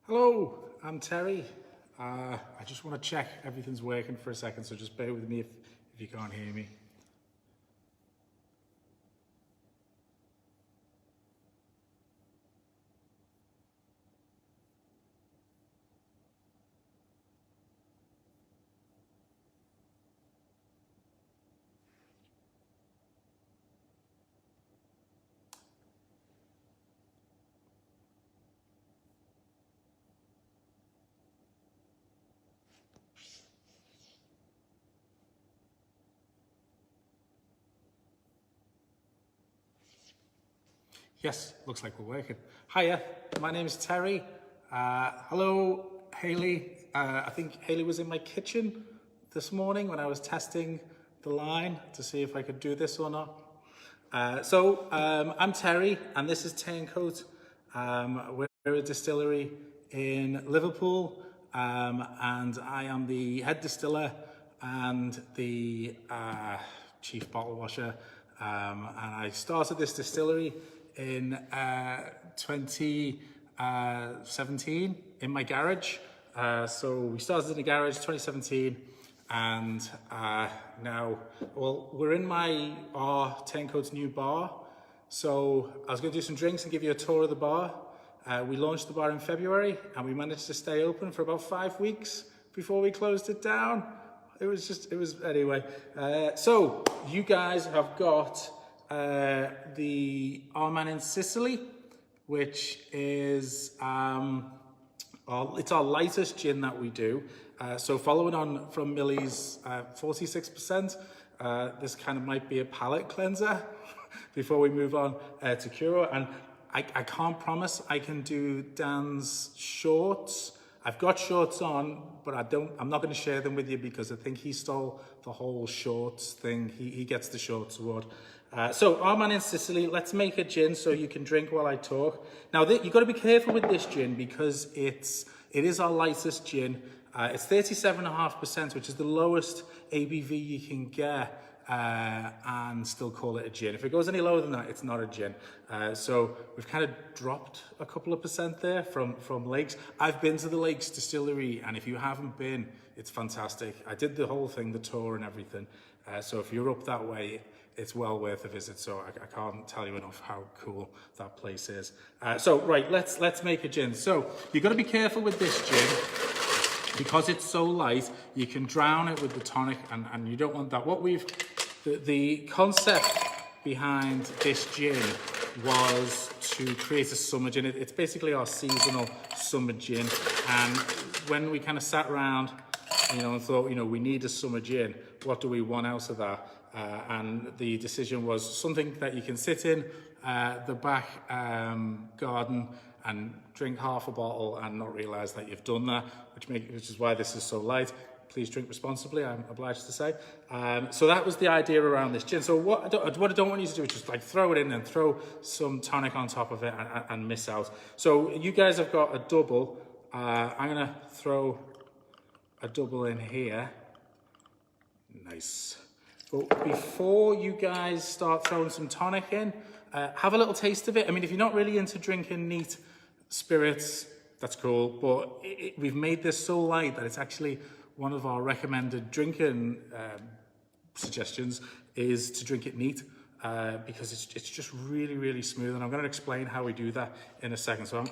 Hello, I'm Terry. I just want to check everything's working for a second, so just bear with me if you can't hear me. Yes, looks like we're working. Hiya, my name is Terry. Hello, Haley. I think Haley was in my kitchen this morning when I was testing the line to see if I could do this or not. I'm Terry, and this is Turncoat. We're a distillery in Liverpool, and I am the head distiller and the chief bottle washer. And I started this distillery in 2017 in my garage. So we started in the garage 2017, and now, well, we're in our Turncoat's new bar. So I was going to do some drinks and give you a tour of the bar. We launched the bar in February, and we managed to stay open for about 5 weeks before we closed it down. Anyway. So you guys have got our Man In Sicily, which is it's our lightest gin that we do. So following on from Millie's 46%, this kind of might be a palate cleanser before we move on to Curo. And I can't promise I can do Dan's shorts. I've got shorts on, but I'm not going to share them with you because I think he stole the whole shorts thing. He gets the shorts award. So our Man In Sicily, let's make a gin so you can drink while I talk. Now you've got to be careful with this gin because it is our lightest gin. It's 37.5%, which is the lowest ABV you can get and still call it a gin. If it goes any lower than that, it's not a gin. So we've kind of dropped a couple of percent there from Lakes. I've been to the Lakes Distillery, and if you haven't been, it's fantastic. I did the whole thing, the tour and everything. So if you're up that way, it's well worth a visit. So I can't tell you enough how cool that place is. Right, let's make a gin. So you've got to be careful with this gin. Because it's so light, you can drown it with the tonic, and you don't want that. The concept behind this gin was to create a summer gin. It's basically our seasonal summer gin. And when we kind of sat around, and thought, we need a summer gin, what do we want out of that? And the decision was something that you can sit in the back garden and drink half a bottle and not realise that you've done that, which is why this is so light. Please drink responsibly, I'm obliged to say. So that was the idea around this gin. So what I don't want you to do is just like throw it in and throw some tonic on top of it and miss out. So you guys have got a double. I'm gonna throw a double in here. Nice. But before you guys start throwing some tonic in, have a little taste of it. I mean, if you're not really into drinking neat spirits, that's cool. But we've made this so light that it's actually one of our recommended drinking suggestions is to drink it neat because it's just really, really smooth. And I'm going to explain how we do that in a second. So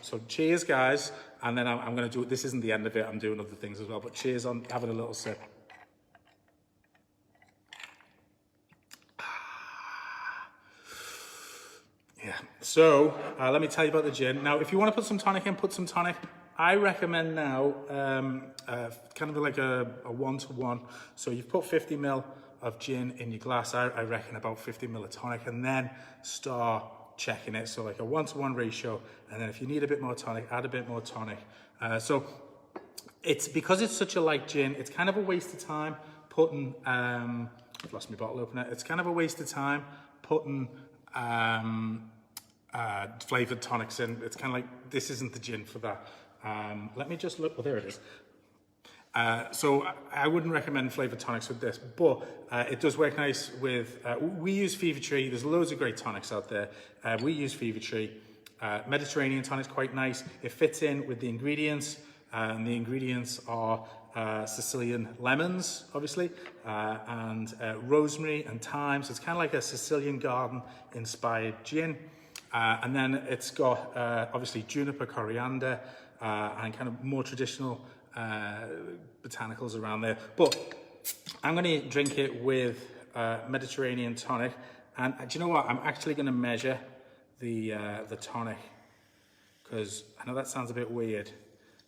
so cheers, guys. And then I'm going to do, this isn't the end of it. I'm doing other things as well, but cheers on having a little sip. Yeah, so let me tell you about the gin. Now, if you want to put some tonic in, put some tonic. I recommend now kind of like a 1-to-1. So you've put 50 ml of gin in your glass. I reckon about 50 ml of tonic, and then start checking it. So like a 1-to-1 ratio. And then if you need a bit more tonic, add a bit more tonic. So because it's such a light gin, it's kind of a waste of time putting, I've lost my bottle opener. It's kind of a waste of time putting flavored tonics in. It's kind of like, this isn't the gin for that. Let me just look. Well, there it is. So I wouldn't recommend flavored tonics with this, but it does work nice with, we use Fever Tree. There's loads of great tonics out there. We use Fever Tree. Mediterranean tonic's quite nice. It fits in with the ingredients, and the ingredients are Sicilian lemons, obviously, and rosemary and thyme. So it's kind of like a Sicilian garden-inspired gin. And then it's got obviously juniper, coriander, and kind of more traditional botanicals around there. But I'm going to drink it with Mediterranean tonic. And do you know what? I'm actually going to measure the tonic, because I know that sounds a bit weird,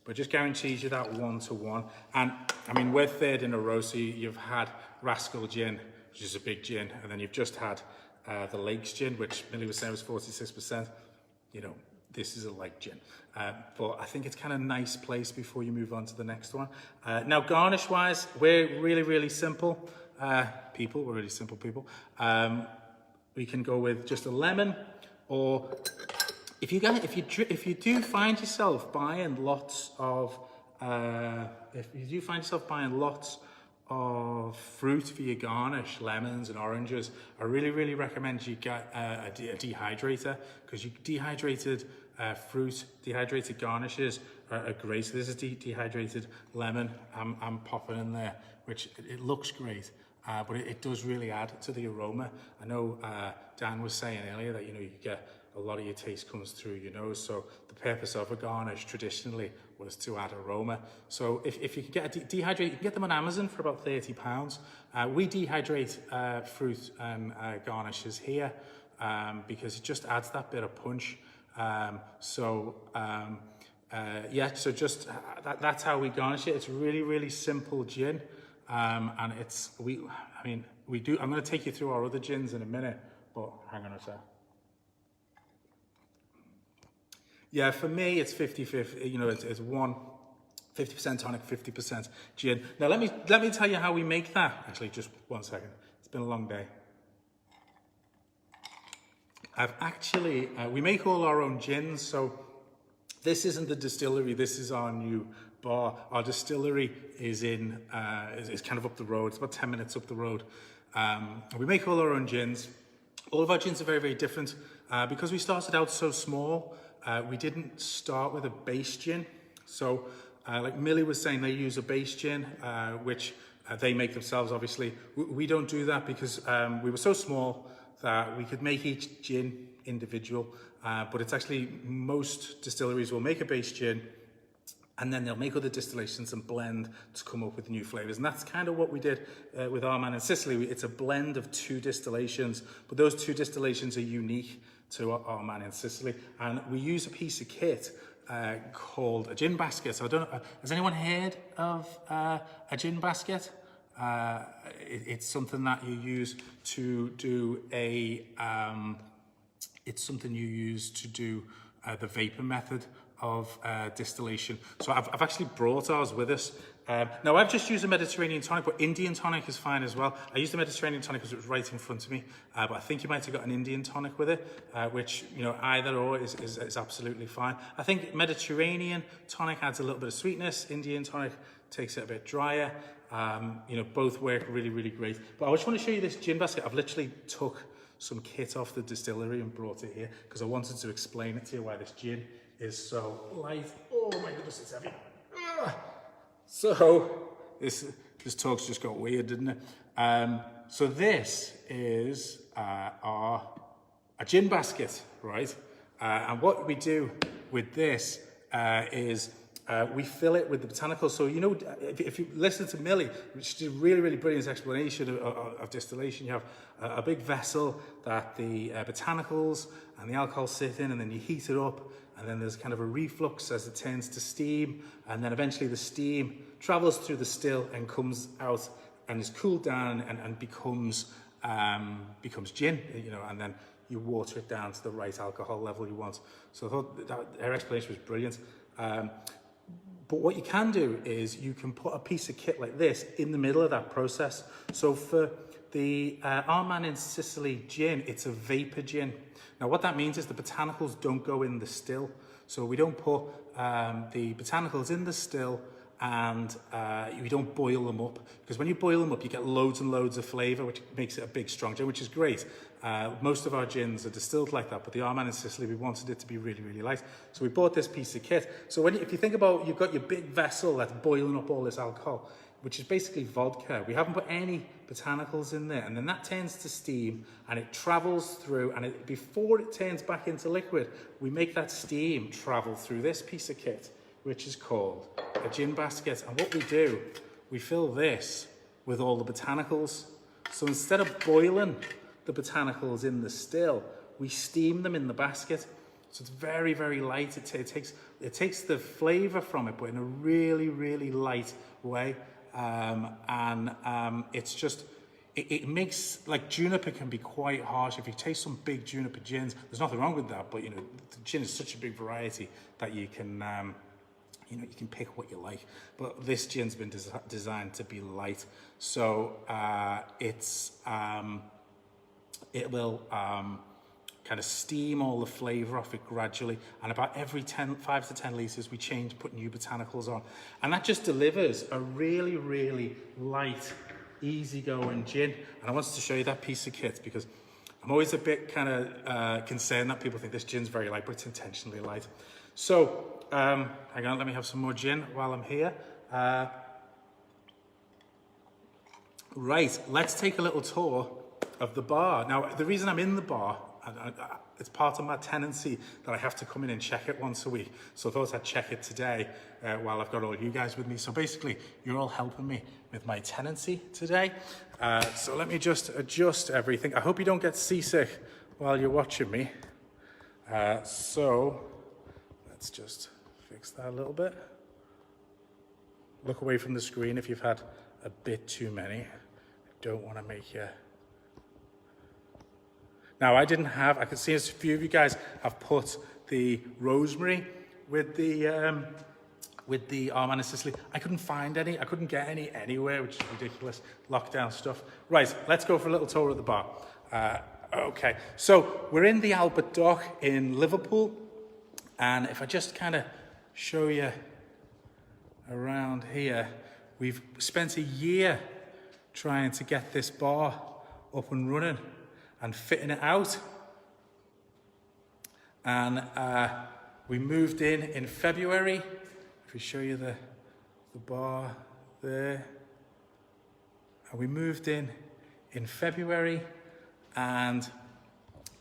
but just guarantees you that 1-to-1. And I mean, we're third in a row, so you've had Rascal Gin, which is a big gin, and then you've just had the Lakes Gin, which Millie was saying was 46%. You know, this is a light gin. But I think it's kind of a nice place before you move on to the next one. Now, garnish-wise, we're really simple people. We're really simple people. We can go with just a lemon, or if you do find yourself buying lots of fruit for your garnish, lemons and oranges, I really recommend you get a dehydrator, because dehydrated fruit, dehydrated garnishes are great. So this is dehydrated lemon I'm popping in there, which it looks great. But it does really add to the aroma. I know Dan was saying earlier that, you know, you get a lot of your taste comes through your nose. So the purpose of a garnish traditionally was to add aroma. So if you can get a dehydrate, you can get them on Amazon for about £30. We dehydrate fruit and garnishes here because it just adds that bit of punch. Yeah, so just that's how we garnish it. It's really simple gin. And I'm going to take you through our other gins in a minute, but hang on a sec. Yeah, for me, it's 50-50, you know, it's 50% tonic, 50% gin. Now, let me tell you how we make that. Actually, just 1 second. It's been a long day. We make all our own gins, so this isn't the distillery, this is our new bar. Our distillery is is kind of up the road. It's about 10 minutes up the road. We make all our own gins. All of our gins are very different. Because we started out so small, we didn't start with a base gin. So like Millie was saying, they use a base gin, which they make themselves, obviously. We don't do that because we were so small that we could make each gin individual. But it's actually, most distilleries will make a base gin, and then they'll make other distillations and blend to come up with new flavors. And that's kind of what we did with our Man In Sicily. It's a blend of 2 distillations, but those 2 distillations are unique to our Man In Sicily. And we use a piece of kit called a gin basket. So I don't know, has anyone heard of a gin basket? It's something that you use to do the vapor method of distillation. So I've actually brought ours with us. Now I've just used a Mediterranean tonic, but Indian tonic is fine as well. I used the Mediterranean tonic because it was right in front of me, but I think you might have got an Indian tonic with it, which, you know, either or is absolutely fine. I think Mediterranean tonic adds a little bit of sweetness. Indian tonic takes it a bit drier. You know, both work really great. But I just want to show you this gin basket. I've literally took some kit off the distillery and brought it here because I wanted to explain it to you why this gin is so light. Oh my goodness, it's heavy. So this talk's just got weird, didn't it? So this is a gin basket, right? And what we do with this is we fill it with the botanicals. So, you know, if you listen to Millie, which did a really brilliant explanation of distillation, you have a big vessel that the botanicals and the alcohol sit in, and then you heat it up, and then there's kind of a reflux as it turns to steam, and then eventually the steam travels through the still and comes out and is cooled down and becomes gin, you know, and then you water it down to the right alcohol level you want. So I thought that her explanation was brilliant. But what you can do is you can put a piece of kit like this in the middle of that process. So for the our Man In Sicily gin, it's a vapor gin. Now what that means is the botanicals don't go in the still. So we don't put the botanicals in the still and you don't boil them up, because when you boil them up you get loads and loads of flavour, which makes it a big strong gin, which is great. Most of our gins are distilled like that, but the Man In Sicily, we wanted it to be really, really light. So we bought this piece of kit. So if you think about, you've got your big vessel that's boiling up all this alcohol, which is basically vodka. We haven't put any botanicals in there, and then that turns to steam and it travels through, and before it turns back into liquid, we make that steam travel through this piece of kit, which is called a gin basket. And what we do, we fill this with all the botanicals. So instead of boiling the botanicals in the still, we steam them in the basket. So it's very, very light. It takes the flavour from it, but in a really, really light way. It's just, it makes, like, juniper can be quite harsh. If you taste some big juniper gins, there's nothing wrong with that, but the gin is such a big variety that you can you can pick what you like. But this gin's been designed to be light, so it will kind of steam all the flavour off it gradually, and about every 5 to 10 litres we put new botanicals on, and that just delivers a really, really light, easygoing gin. And I wanted to show you that piece of kit because I'm always a bit kind of concerned that people think this gin's very light, but it's intentionally light. So hang on, let me have some more gin while I'm here. Right, let's take a little tour of the bar. Now, the reason I'm in the bar, it's part of my tenancy that I have to come in and check it once a week. So I thought I'd check it today while I've got all you guys with me. So basically, you're all helping me with my tenancy today. So let me just adjust everything. I hope you don't get seasick while you're watching me. So let's just fix that a little bit. Look away from the screen if you've had a bit too many. I don't want to make you... Now, I can see a few of you guys have put the rosemary with the Man In Sicily. I couldn't find any. I couldn't get any anywhere, which is ridiculous. Lockdown stuff. Right, let's go for a little tour of the bar. Okay, so we're in the Albert Dock in Liverpool. And if I just kind of show you around here, we've spent a year trying to get this bar up and running and fitting it out. And we moved in February. If we show you the bar there. And we moved in February, and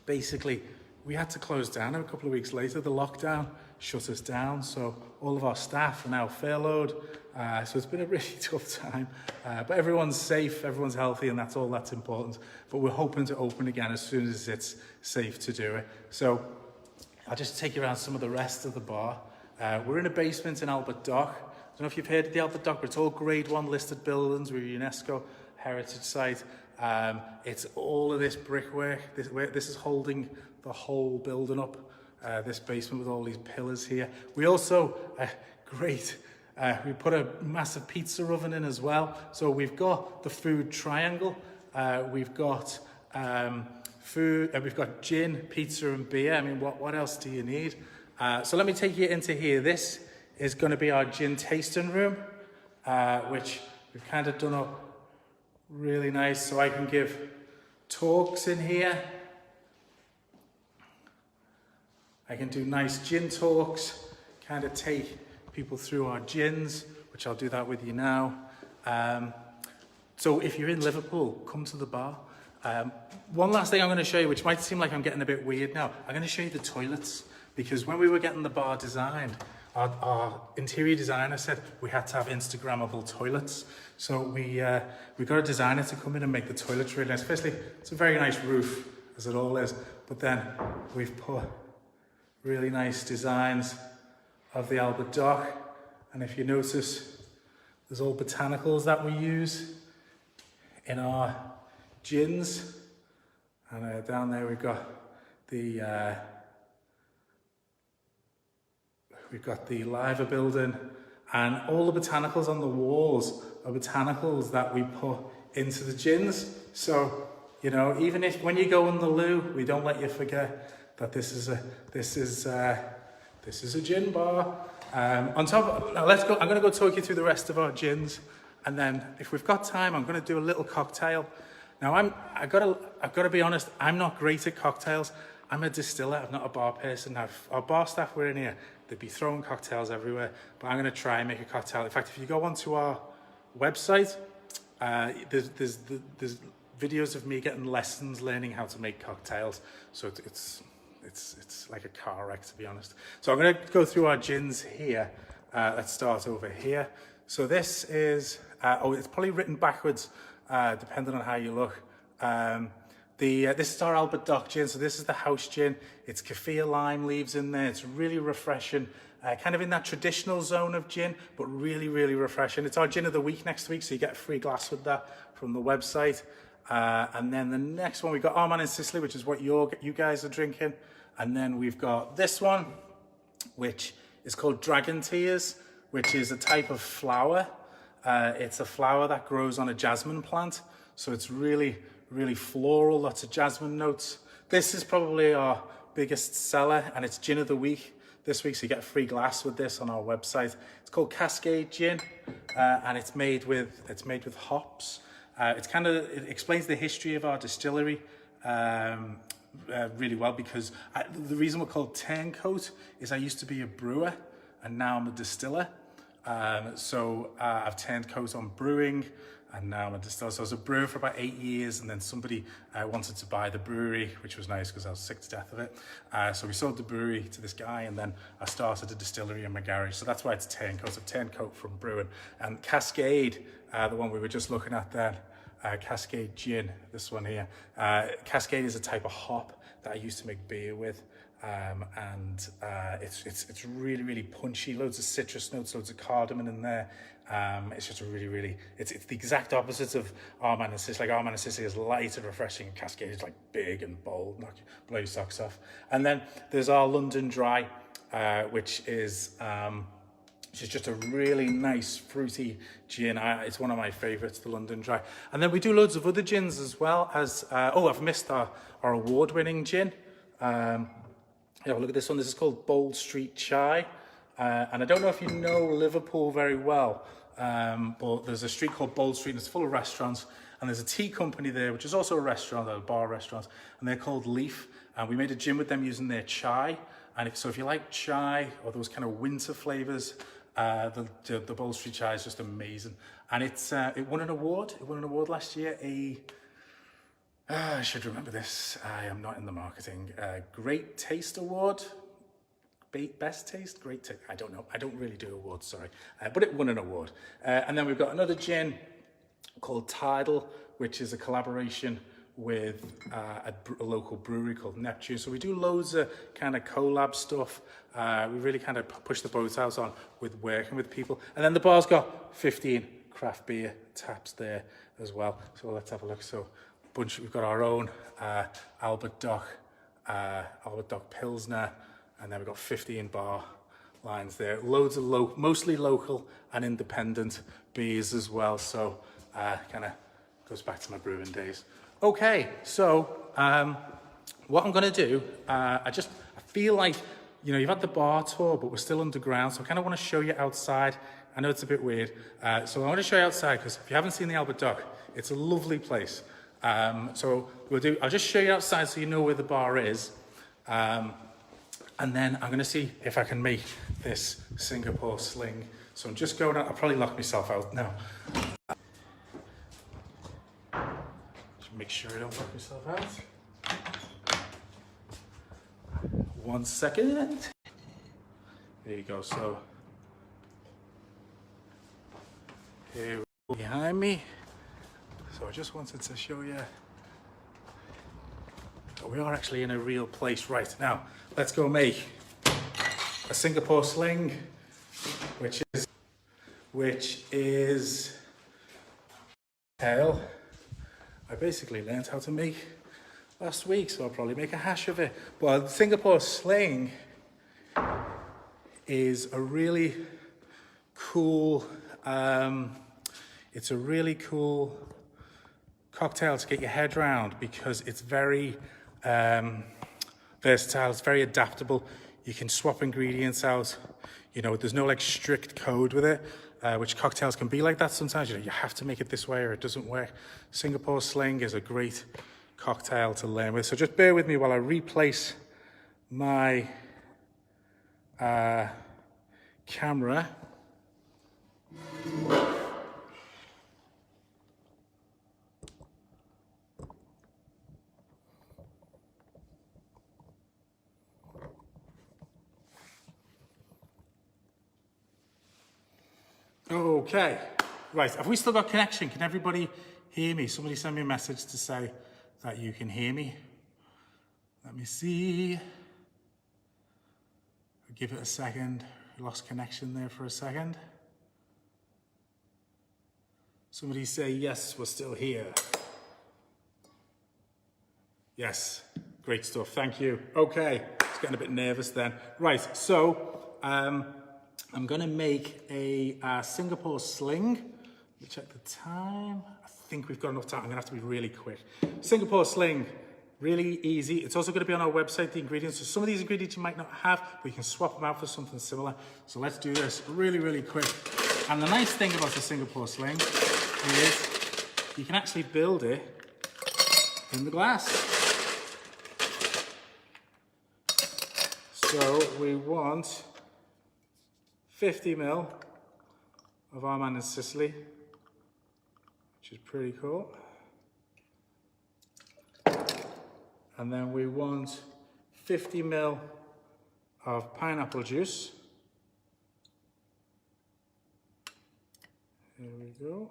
basically we had to close down a couple of weeks later. The lockdown shut us down, so all of our staff are now furloughed. So it's been a really tough time, but everyone's safe, everyone's healthy, and that's all that's important. But we're hoping to open again as soon as it's safe to do it. So I'll just take you around some of the rest of the bar. We're in a basement in Albert Dock. I don't know if you've heard of the Albert Dock, but it's all Grade 1 listed buildings. We're a UNESCO heritage site. It's all of this brickwork. This is holding the whole building up, this basement with all these pillars here. We also, we put a massive pizza oven in as well. So we've got the food triangle. We've got food, we've got gin, pizza and beer. I mean, what else do you need? So let me take you into here. This is going to be our gin tasting room, which we've kind of done up really nice, so I can give talks in here. I can do nice gin talks, kind of take people through our gins, which I'll do that with you now. So if you're in Liverpool, come to the bar. One last thing I'm going to show you, which might seem like I'm getting a bit weird now. I'm going to show you the toilets, because when we were getting the bar designed, our interior designer said we had to have Instagrammable toilets. So we got a designer to come in and make the toilets really nice. Firstly, it's a very nice roof, as it all is, but then we've put really nice designs of the Albert Dock. And if you notice, there's all botanicals that we use in our gins. And down there we've got the Liver building, and all the botanicals on the walls are botanicals that we put into the gins. So, you know, even if when you go in the loo, we don't let you forget that this is a gin bar. On top, now let's go. I'm going to go talk you through the rest of our gins, and then if we've got time, I'm going to do a little cocktail. Now I've got to be honest. I'm not great at cocktails. I'm a distiller. I'm not a bar person. Now, if our bar staff were in here, they'd be throwing cocktails everywhere. But I'm going to try and make a cocktail. In fact, if you go onto our website, there's videos of me getting lessons, learning how to make cocktails. So it's like a car wreck, to be honest. So I'm going to go through our gins here. Let's start over here. So this is, it's probably written backwards, depending on how you look. This is our Albert Dock gin. So this is the house gin. It's kaffir lime leaves in there. It's really refreshing. Kind of in that traditional zone of gin, but really, really refreshing. It's our gin of the week next week, so you get a free glass with that from the website. And then the next one, we've got our Man In Sicily, which is what you guys are drinking. And then we've got this one, which is called Dragon Tears, which is a type of flower. It's a flower that grows on a jasmine plant. So it's really, really floral, lots of jasmine notes. This is probably our biggest seller, and it's gin of the week this week, so you get a free glass with this on our website. It's called Cascade Gin, and it's made with hops. It explains the history of our distillery really well, because the reason we're called Turncoat is I used to be a brewer and now I'm a distiller. So I've turned coat on brewing, and now I'm a distiller. So I was a brewer for about 8 years, and then somebody wanted to buy the brewery, which was nice because I was sick to death of it. So we sold the brewery to this guy, and then I started a distillery in my garage. So that's why it's Turncoat. So Turncoat from brewing. And Cascade, the one we were just looking at there, Cascade Gin, this one here. Cascade is a type of hop that I used to make beer with. It's really, really punchy, loads of citrus notes, loads of cardamom in there. It's just a really, it's the exact opposite of our Man In Sicily. Like, our Man In Sicily is light and refreshing, and Cascade is like big and bold, blow your socks off. And then there's our London Dry, which is just a really nice fruity gin. It's one of my favorites, the London Dry. And then we do loads of other gins as well as, I've missed our award-winning gin. Yeah, look at this one. This is called Bold Street Chai. And I don't know if you know Liverpool very well, but there's a street called Bold Street, and it's full of restaurants. And there's a tea company there, which is also a restaurant, a bar restaurant, and they're called Leaf. And we made a gin with them using their chai. And so if you like chai or those kind of winter flavors, the Bold Street Chai is just amazing. And it won an award. It won an award last year. I should remember this. I am not in the marketing. Great Taste Award. Best Taste? Great Taste. I don't know. I don't really do awards, sorry. But it won an award. And then we've got another gin called Tidal, which is a collaboration with a local brewery called Neptune. So we do loads of kind of collab stuff. We really kind of push the boat out on with working with people. And then the bar's got 15 craft beer taps there as well. So let's have a look. So we've got our own Albert Dock Pilsner, and then we've got 15 bar lines there. Loads of mostly local and independent beers as well. So kind of goes back to my brewing days. Okay, so what I'm going to do, I feel like, you've had the bar tour, but we're still underground, so I kind of want to show you outside. I know it's a bit weird. So I want to show you outside, because if you haven't seen the Albert Dock, it's a lovely place. So I'll just show you outside so you know where the bar is. And then I'm going to see if I can make this Singapore sling. So I'm just going out. I'll probably lock myself out now. Just make sure I don't lock myself out. 1 second. There you go. So here behind me. So I just wanted to show you that we are actually in a real place right now. Let's go make a Singapore sling, which is tail. I basically learned how to make last week, so I'll probably make a hash of it. But Singapore sling is a really cool, it's a really cool cocktail to get your head around, because it's very versatile, it's very adaptable. You can swap ingredients out. You know, there's no like strict code with it, which cocktails can be like that sometimes. You know, you have to make it this way or it doesn't work. Singapore Sling is a great cocktail to learn with. So just bear with me while I replace my camera. Okay, right, have we still got connection? Can everybody hear me? Somebody send me a message to say that you can hear me. Let me see. I'll give it a second. Lost connection there for a second. Somebody say, yes, we're still here. Yes, great stuff, thank you. Okay, it's getting a bit nervous then. Right, so I'm gonna make a Singapore Sling. Let me check the time. I think we've got enough time. I'm gonna have to be really quick. Singapore Sling, really easy. It's also gonna be on our website, the ingredients. So some of these ingredients you might not have, but you can swap them out for something similar. So let's do this really, really quick. And the nice thing about the Singapore Sling is you can actually build it in the glass. So we want 50 ml of our Man In Sicily, which is pretty cool. And then we want 50 ml of pineapple juice. There we go.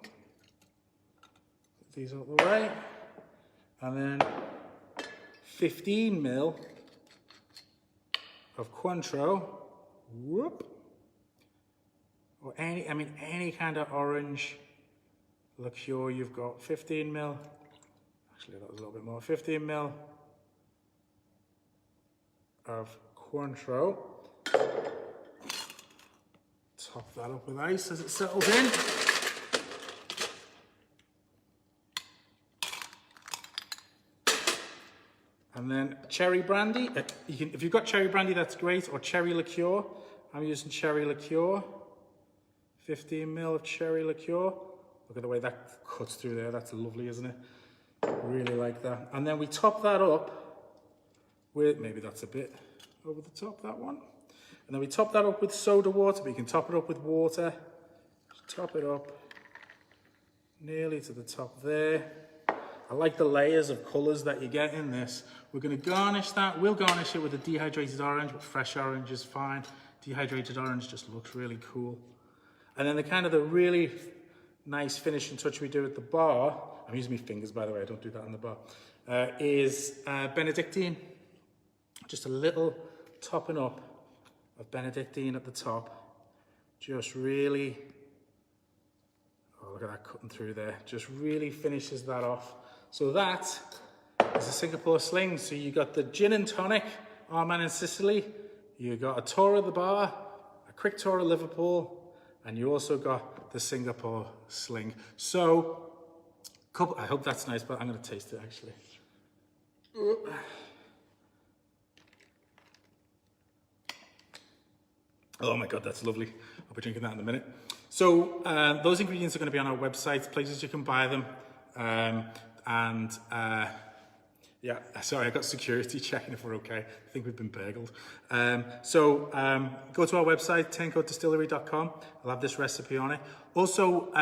Put these out the way. And then 15 ml of Cointreau. Whoop. Or any kind of orange liqueur you've got. 15 ml. Actually, that was a little bit more. 15 ml of Cointreau. Top that up with ice as it settles in. And then cherry brandy. If you've got cherry brandy, that's great. Or cherry liqueur. I'm using cherry liqueur. 15 ml of cherry liqueur. Look at the way that cuts through there. That's lovely, isn't it? Really like that. And then we top that up with, maybe that's a bit over the top, that one. And then we top that up with soda water, but you can top it up with water. Just top it up nearly to the top there. I like the layers of colours that you get in this. We're going to garnish that. We'll garnish it with a dehydrated orange, but fresh orange is fine. Dehydrated orange just looks really cool. And then the really nice finishing touch we do at the bar, I'm using my fingers by the way, I don't do that on the bar, is Benedictine. Just a little topping up of Benedictine at the top. Just really, oh look at that cutting through there, just really finishes that off. So that is a Singapore Sling. So you got the gin and tonic, our Man In Sicily, you got a tour of the bar, a quick tour of Liverpool, and you also got the Singapore Sling. So, I hope that's nice, but I'm going to taste it actually. Oh my God, that's lovely. I'll be drinking that in a minute. So, those ingredients are going to be on our website, places you can buy them. Yeah, sorry, I got security checking if we're okay. I think we've been burgled. So go to our website, turncoatdistillery.com. I'll have this recipe on it. Also,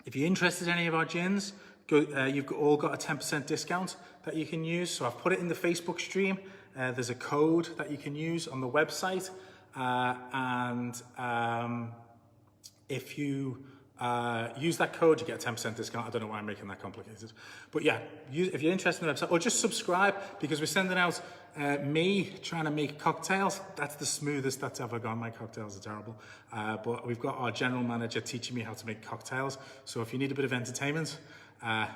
if you're interested in any of our gins, you've all got a 10% discount that you can use. So I've put it in the Facebook stream. There's a code that you can use on the website. If you use that code, you get a 10% discount. I don't know why I'm making that complicated. But yeah, if you're interested in the website, or just subscribe, because we're sending out me trying to make cocktails. That's the smoothest that's ever gone. My cocktails are terrible. But we've got our general manager teaching me how to make cocktails. So if you need a bit of entertainment,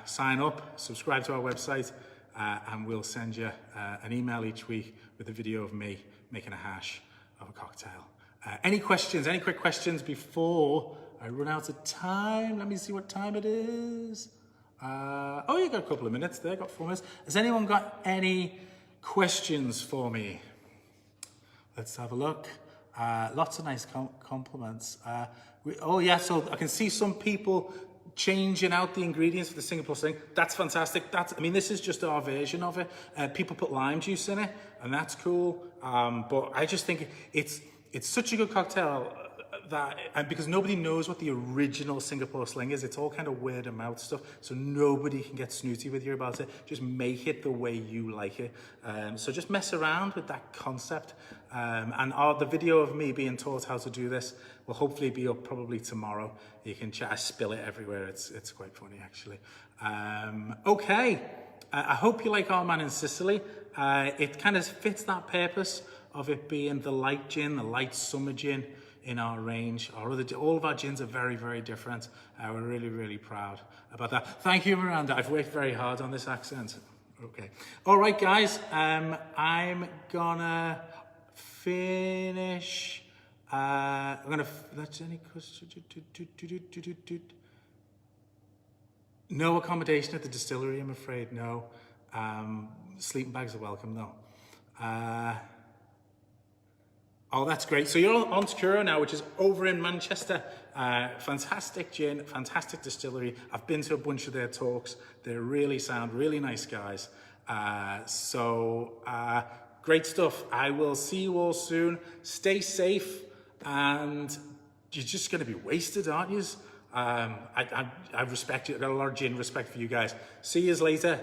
sign up, subscribe to our website, and we'll send you an email each week with a video of me making a hash of a cocktail. Any questions, any quick questions before I run out of time? Let me see what time it is. Oh, you got a couple of minutes there, got 4 minutes. Has anyone got any questions for me? Let's have a look. Lots of nice compliments. Oh yeah, so I can see some people changing out the ingredients for the Singapore Sling. That's fantastic. I mean, this is just our version of it. People put lime juice in it, and that's cool. But I just think it's such a good cocktail and because nobody knows what the original Singapore Sling is, it's all kind of word of mouth stuff, so nobody can get snooty with you about it. Just make it the way you like it. So just mess around with that concept. And the video of me being taught how to do this will hopefully be up probably tomorrow. You can I spill it everywhere. It's quite funny, actually. Okay. I hope you like our Man in Sicily. It kind of fits that purpose of it being the light gin, the light summer gin in our range. All of our gins are very, very different. We're really, really proud about that. Thank you, Miranda. I've worked very hard on this accent. Okay. All right, guys. I'm gonna finish. That's any no accommodation at the distillery, I'm afraid. No. Sleeping bags are welcome, though. Oh, that's great. So you're on Turncoat now, which is over in Manchester. Fantastic gin, fantastic distillery. I've been to a bunch of their talks. They really sound really nice guys. Great stuff. I will see you all soon. Stay safe, and you're just going to be wasted, aren't you? I respect you. I've got a lot of gin respect for you guys. See you later.